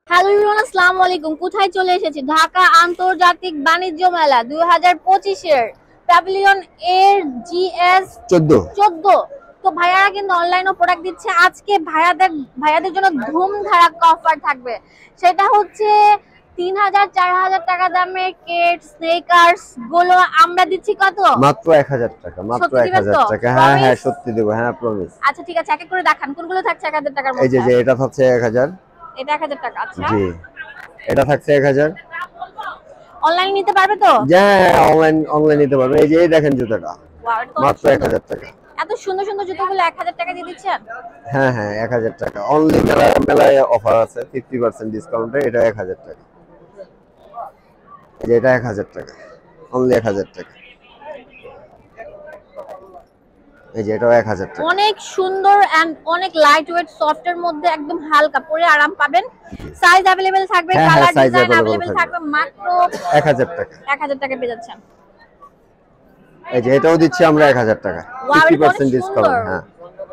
Hello everyone, আসসালামু আলাইকুম। কোথায় চলে এসেছি? ঢাকা আন্তর্জাতিক বাণিজ্য মেলা 2025 এর প্যাভিলিয়ন এর জিএস 14। তো ভাইয়ারা কিন্তু অনলাইনও প্রোডাক্ট দিচ্ছে। আজকে ভাইয়াদের জন্য ধুম ধারাক্কা অফার থাকবে। সেটা হচ্ছে 3000 4000 টাকা দামের কেট স্নেকার্স গুলো আমরা দিচ্ছি কত? মাত্র 1000 টাকা। মাত্র 1000 টাকা। হ্যাঁ হ্যাঁ, সত্যি দেব। হ্যাঁ, প্রমিস। আচ্ছা ঠিক আছে, এক এক করে দেখান কোনগুলো থাকছে 1000 টাকার মধ্যে। এই যে এটা থাকছে 1000। এটা 1000 টাকা। আচ্ছা, জি, এটা থাকছে 1000। অনলাইন নিতে পারবে তো? হ্যাঁ, অনলাইন নিতে পারবে। এই যে দেখেন জুতাটা, মাত্র 1000 টাকা। এত সুন্দর সুন্দর জুতোগুলো 1000 টাকা দিয়ে দিচ্ছেন? হ্যাঁ হ্যাঁ, 1000 টাকা অনলি। মেলায় অফার আছে 50% ডিসকাউন্টে। এটা 1000 টাকা। এই যে এটা 1000 টাকা, অনলি 1000 টাকা। এই যে এটাও 1000 টাকা। অনেক সুন্দর এন্ড অনেক লাইট ওয়েট সফট এর মধ্যে একদম হালকা পরে আরাম পাবেন। সাইজ अवेलेबल থাকবে, কালার ডিজাইন अवेलेबल থাকবে। মাত্র 1000 টাকা। 1000 টাকা পেয়ে যাচ্ছেন। এই যে এটাও দিচ্ছি আমরা 1000 টাকা, 50% ডিসকাউন্ট। হ্যাঁ,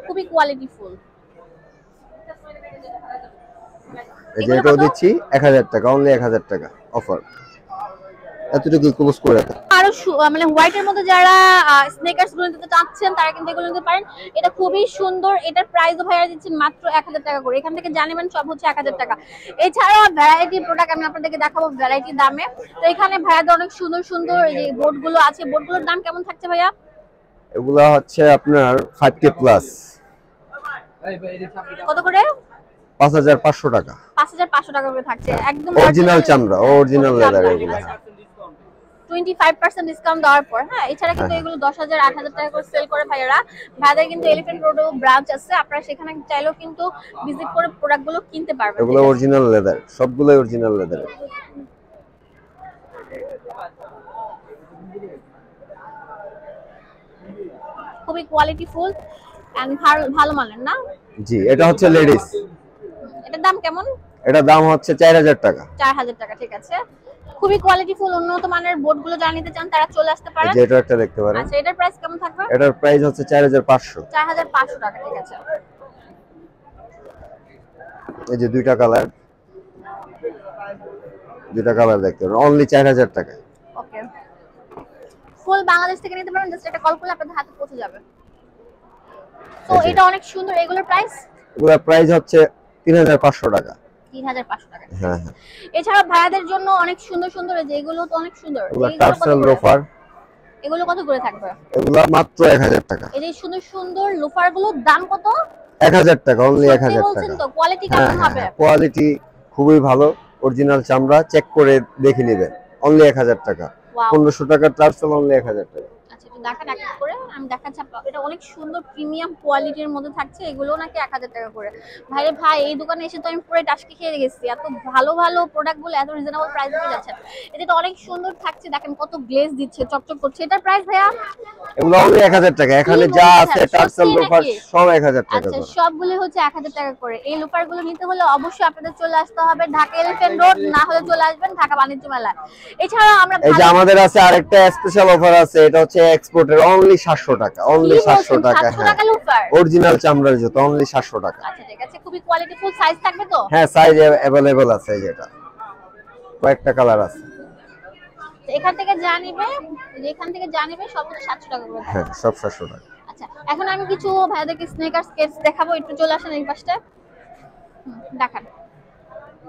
খুবই কোয়ালিটি ফুল। এই যে এটাও দিচ্ছি 1000 টাকা, অনলি 1000 টাকা অফার। এতটুকু ক্লোজ করে দাও। আরো মানে হোয়াইট এর মধ্যে যারা স্নেকার্স গুলো নিতে চাচ্ছেন তারা কিন্তু এগুলো নিতে পারেন। এটা খুবই সুন্দর। এটার প্রাইসও ভাইয়া দিচ্ছেন মাত্র 1000 টাকা করে। এখান থেকে জানেন সব হচ্ছে 1000 টাকা। এছাড়া ভ্যারাইটি প্রোডাক্ট আমি আপনাদেরকে দেখাবো ভ্যারাইটি দামে। তো এখানে ভাইয়াদের অনেক সুন্দর সুন্দর এই যে বোর্ড গুলো আছে। বোর্ড গুলোর দাম কেমন থাকছে ভাইয়া? এগুলো হচ্ছে আপনার 5K প্লাস। কত করে? 5500 টাকা। 5500 টাকা করে থাকছে। একদম অরিজিনাল চামড়া, অরিজিনাল লেদার এগুলো। 25% ডিসকাউন্ট দেওয়ার পর। হ্যাঁ, এছাড়া কিন্তু এগুলো 10000 8000 টাকা করে সেল করে ভাইয়ারা। ভাইয়াদের কিন্তু এলিফ্যান্ট রোডেও ব্রাঞ্চ আছে, আপনারা সেখানে চাইলেও কিন্তু ভিজিট করে প্রোডাক্টগুলো কিনতে পারবেন। এগুলো অরিজিনাল লেদার, সবগুলোই অরিজিনাল লেদার। খুবই কোয়ালিটি ফুল এন্ড ভালো মানের না? জি, এটা হচ্ছে লেডিস। এটার দাম কেমন? এটার দাম হচ্ছে 4000 টাকা। 4000 টাকা, ঠিক আছে। খুবই কোয়ালিটি ফুল উন্নত মানের বোর্ডগুলো যারা নিতে চান তারা চলে আসতে পারেন। এই যে এটা একটা দেখতে পারেন। আচ্ছা, এটার প্রাইস কেমন থাকবে? এটার প্রাইস হচ্ছে 4500। 4500 টাকা, ঠিক আছে। এই যে দুইটা কালার দেখতে পারেন, অনলি 4000 টাকা। ওকে, ফুল বাংলাদেশ থেকে নিতে পারেন। জাস্ট একটা কল করলে আপনাদের হাতে পৌঁছে যাবে। তো এটা অনেক সুন্দর। এগুলোর প্রাইস? এগুলোর প্রাইস হচ্ছে 3500 টাকা। 3500 টাকা। হ্যাঁ হ্যাঁ। এছাড়া ভাইয়াদের জন্য অনেক সুন্দর সুন্দর এই যে এগুলো তো অনেক সুন্দর। এগুলো টার্সেল লোফার। এগুলো কত করে থাকবে? এগুলো মাত্র 1000 টাকা। এই যে সুন্দর সুন্দর লোফার গুলোর দাম কত? 1000 টাকা, অনলি 1000 টাকা। বলছেন তো কোয়ালিটি কেমন হবে? কোয়ালিটি খুবই ভালো, অরিজিনাল চামড়া, চেক করে দেখে নেবেন। অনলি 1000 টাকা। 1500 টাকা টার্সেল, অনলি 1000 টাকা। আচ্ছা, একটু দেখেন এক এক করে। আমি দেখাচ্ছি। এটা অনেক সুন্দর প্রিমিয়াম কোয়ালিটির মধ্যে থাকছে। এগুলো নাকি 1000 টাকা করে। ভাই এই দোকানে এসে তো আমি পুরো টাসকি খেয়ে গেছি। এত ভালো ভালো প্রোডাক্টগুলো এত রিজনেবল প্রাইসে পেয়ে যাচ্ছেন। এটা অনেক সুন্দর থাকছে। দেখেন কত গ্লেজ দিচ্ছে, চকচক করছে। এটার প্রাইস ভাইয়া? এগুলো অনলি 1000 টাকা। এখানে যা আছে টার্সেল লোফার সব 1000 টাকা। আচ্ছা, সবগুলো হচ্ছে 1000 টাকা করে। এই লোফারগুলো নিতে হলে অবশ্যই আপনাদের চলে আসতে হবে ঢাকা এলিফ্যান্ট রোড, না হলে চলে আসবেন ঢাকা বাণিজ্য মেলা। এছাড়া আমরা এই যে আমাদের আছে আরেকটা স্পেশাল অফার আছে। এটা হচ্ছে এক্সপোর্টের, অনলি 700 টাকা। অনলি 700 টাকা। হ্যাঁ, অরিজিনাল চামড়ার জুতো, অনলি 700 টাকা। আচ্ছা ঠিক আছে। খুবই কোয়ালিটি ফুল। সাইজ থাকবে তো? হ্যাঁ, সাইজ अवेलेबल আছে। এই যে এটা কয়েকটা কালার আছে। এখান থেকে জানিবে সব 700 টাকা করে। হ্যাঁ, সব 700 টাকা। আচ্ছা, এখন আমি কিছু ভাইয়াদেরকে স্নেকার স্কেটস দেখাবো। একটু চলে আসেন এই পাশে। দেখান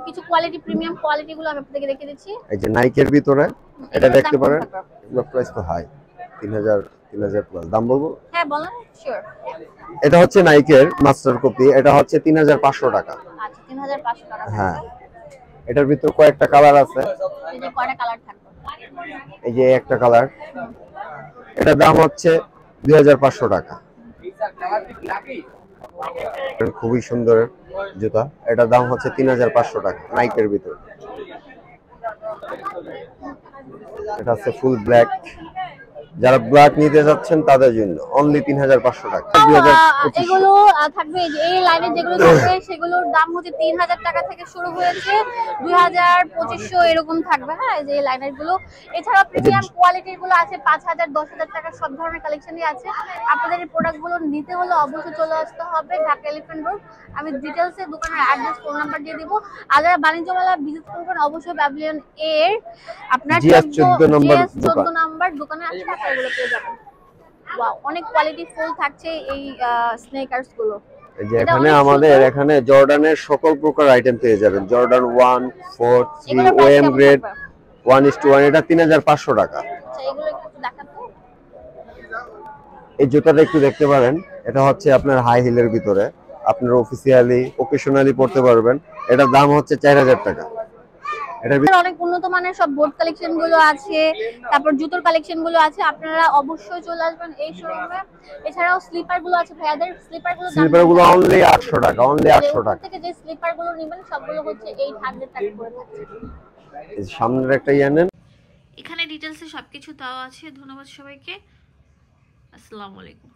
কিছু কোয়ালিটি, প্রিমিয়াম কোয়ালিটি গুলো আমি আপনাদেরকে দেখিয়ে দিচ্ছি। এই যে নাইকের ভিতরে এটা দেখতে পারেন। এগুলোর প্রাইস তো হাই, 3000 প্লাস। দাম বলবো? হ্যাঁ বলেন, শিওর। এটা হচ্ছে নাইকের মাস্টার কপি। এটা হচ্ছে 3500 টাকা। আচ্ছা, 3500 টাকা। হ্যাঁ, এটার ভিতর কয়েকটা কালার আছে। এই যে কয়টা কালার থাকবে? এই যে একটা কালার। এটার দাম হচ্ছে 2500 টাকা। খুবই সুন্দর জুতা। এটার দাম হচ্ছে 3500 টাকা নাইকের ভিতর। এটা হচ্ছে ফুল ব্ল্যাক। যারা ব্ল্যাক নিতে যাচ্ছেন তাদের জন্য অনলি 3500 টাকা। 2025 এগুলো থাকবে এই লাইনের যেগুলো থাকবে সেগুলোর দাম হচ্ছে 3000 টাকা থেকে শুরু হয়েছে 2500 এরকম থাকবে। হ্যাঁ, যে লাইনার গুলো। এছাড়া প্রিমিয়াম কোয়ালিটির গুলো আছে 5000 10000 টাকা সব ধরনের কালেকশনই আছে। আপনাদের এই প্রোডাক্ট গুলো নিতে হলে অবশ্যই চলে আসতে হবে ঢাকা এলিফ্যান্ট রোড। আমি ডিটেইলসে দোকানের অ্যাড্রেস ফোন নাম্বার দিয়ে দিব। আর যারা বাণিজ্য মেলা ভিজিট করবেন অবশ্যই প্যাভিলিয়ন এর আপনার GS 14 নাম্বার দোকানে আসলে আপনারা এগুলো পেয়ে যাবেন। ওয়াও, অনেক কোয়ালিটি ফুল থাকছে এই স্নেকার্স গুলো। এই যে এখানে আমাদের এখানে জর্ডানের সকল প্রকার আইটেম পেয়ে যাবেন। জর্ডান 1 4 3 ওএম গ্রেড 1:1 এটা 3500 টাকা। আচ্ছা, এগুলো একটু দেখাতো। এই জুতাটা একটু দেখতে পারেন, এটা হচ্ছে আপনার হাই হিলের ভিতরে, আপনার অফিসিয়ালি অকেশনালি পড়তে পারবেন। এটার দাম হচ্ছে 4000 টাকা। এটা অনেক উন্নত মানের সব বোর্ড কালেকশন গুলো আছে, তারপর জুতোর কালেকশন গুলো আছে। আপনারা অবশ্যই চলে আসবেন এই শোরুমে। এছাড়াও স্লিপার গুলো আছে ভাইয়াদের। স্লিপার গুলো অনলি 800 টাকা, অনলি 800 টাকা থেকে যে স্লিপার গুলো নেবেন সবগুলো হচ্ছে 800 টাকা করে থাকছে। এই সামনের একটা নেন। এখানে ডিটেইলসে সবকিছু দেওয়া আছে। ধন্যবাদ সবাইকে। আসসালামু আলাইকুম।